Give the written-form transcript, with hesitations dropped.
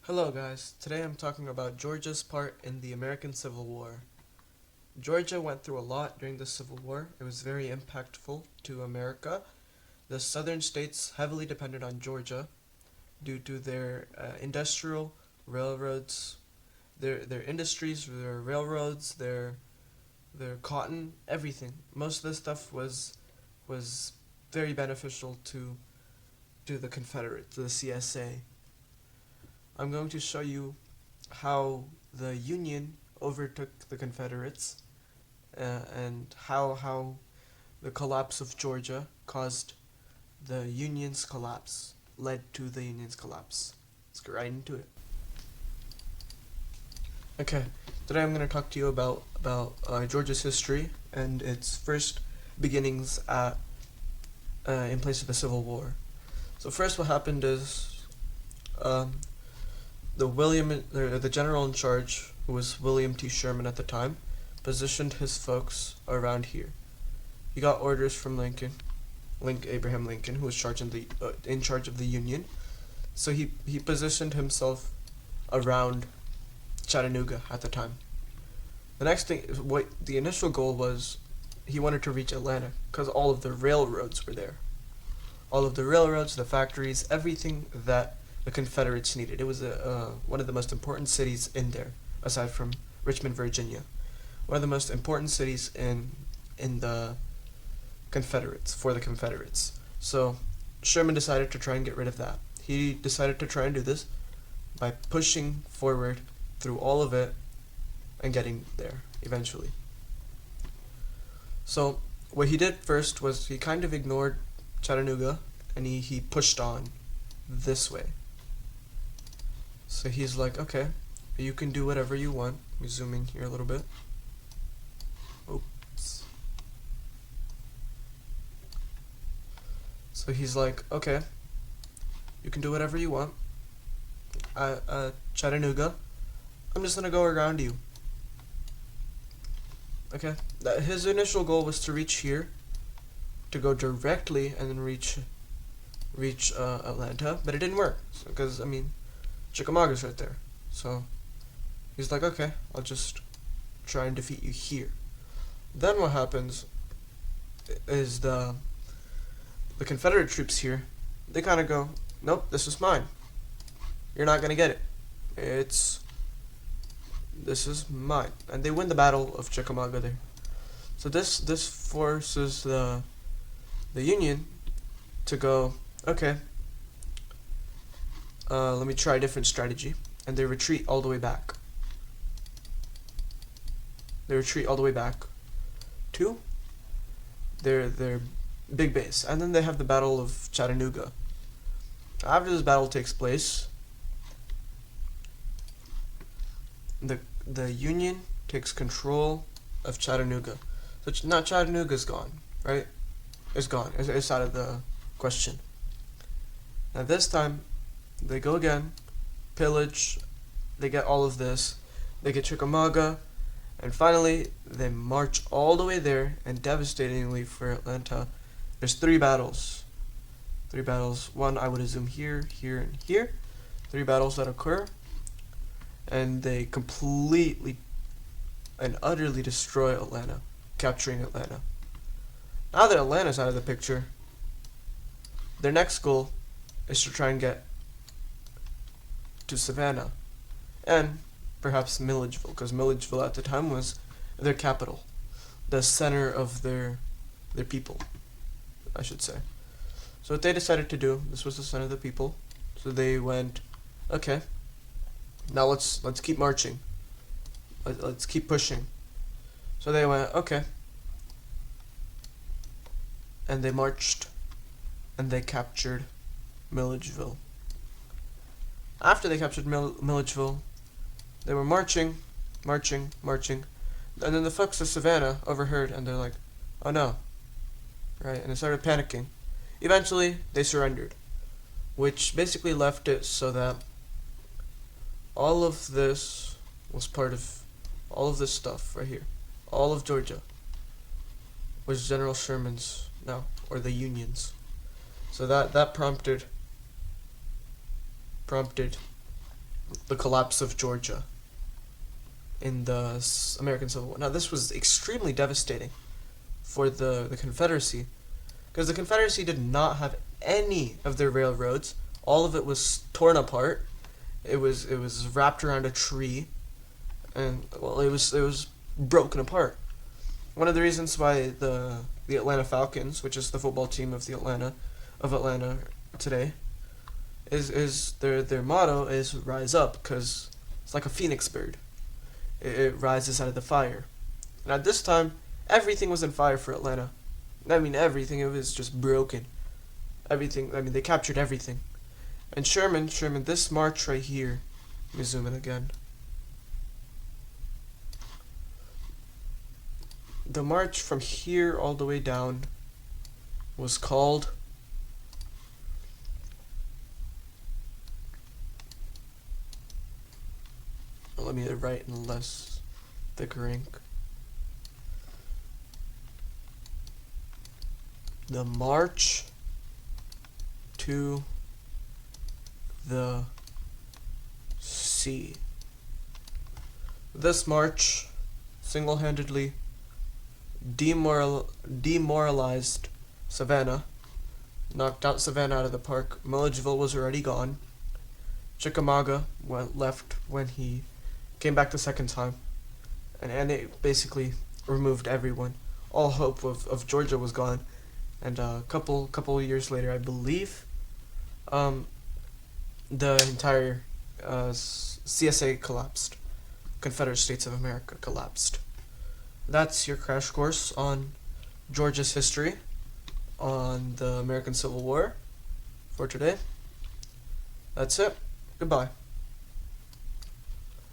Hello guys, today I'm talking about Georgia's part in the American Civil War. Georgia went through a lot during the Civil War. It was very impactful to America. The southern states heavily depended on Georgia due to their industrial railroads, their industries, their railroads, their cotton, everything. Most of this stuff was very beneficial to the Confederates, to the CSA. I'm going to show you how the Union overtook the Confederates and how the collapse of Georgia caused the Union's collapse, led to the Union's collapse. Let's get right into it. Okay, today I'm going to talk to you about Georgia's history and its first beginnings in place of the Civil War. So first, what happened is the general in charge, who was William T. Sherman at the time, positioned his folks around here. He got orders from Abraham Lincoln, who was in charge of the Union. So he positioned himself around Chattanooga at the time. The next thing, what the initial goal was, he wanted to reach Atlanta because all of the railroads were there. All of the railroads, the factories, everything that the Confederates needed. It was one of the most important cities in there, aside from Richmond, Virginia. One of the most important cities in the Confederates, for the Confederates. So Sherman decided to try and get rid of that. He decided to try and do this by pushing forward through all of it and getting there eventually. So what he did first was he kind of ignored Chattanooga and he pushed on this way. So he's like, okay, you can do whatever you want. Let me zoom in here a little bit. Oops. So he's like, okay, you can do whatever you want. Chattanooga, I'm just gonna go around you. Okay, his initial goal was to reach here, to go directly and then reach Atlanta, but it didn't work because Chickamauga's right there. So he's like, okay, I'll just try and defeat you here. Then what happens is the Confederate troops here, they kind of go, nope, this is mine. You're not gonna get it. This is mine, and they win the Battle of Chickamauga there. So this forces the Union to go, okay, let me try a different strategy, and they retreat all the way back. They retreat all the way back to their big base, and then they have the Battle of Chattanooga. After this battle takes place, the Union takes control of Chattanooga. So now Chattanooga's gone, right? It's gone. It's out of the question. Now this time, they go again, pillage, they get all of this, they get Chickamauga, and finally they march all the way there, and devastatingly for Atlanta, there's three battles. One, I would assume here, here, and here. Three battles that occur, and they completely and utterly destroy Atlanta, capturing Atlanta. Now that Atlanta's out of the picture, their next goal is to try and get to Savannah, and perhaps Milledgeville, because Milledgeville at the time was their capital, the center of their people, I should say. So what they decided to do, this was the center of the people, so they went, okay, now let's keep marching, let's keep pushing. So they went, okay, and they marched, and they captured Milledgeville. After they captured Milledgeville, they were marching, and then the folks of Savannah overheard, and they're like, oh no, right, and they started panicking. Eventually, they surrendered, which basically left it so that all of this was part of, all of this stuff right here, all of Georgia was General Sherman's now, or the Union's. So that prompted the collapse of Georgia in the American Civil War. Now, this was extremely devastating for the Confederacy, because the Confederacy did not have any of their railroads. All of it was torn apart. It was wrapped around a tree, and well, it was broken apart. One of the reasons why the Atlanta Falcons, which is the football team of Atlanta today, is their motto is rise up, because it's like a phoenix bird. It rises out of the fire. And at this time, everything was in fire for Atlanta. I mean, everything. It was just broken. Everything. I mean, they captured everything. And Sherman, this march right here. Let me zoom in again. The march from here all the way down was called let me write in less thicker ink. The March to the Sea. This march single-handedly demoralized Savannah, knocked out Savannah out of the park. Milledgeville was already gone. Chickamauga left when he came back the second time, and it basically removed everyone. All hope of Georgia was gone, and a couple years later, I believe, the entire CSA collapsed. Confederate States of America collapsed. That's your crash course on Georgia's history, on the American Civil War for today. That's it. Goodbye.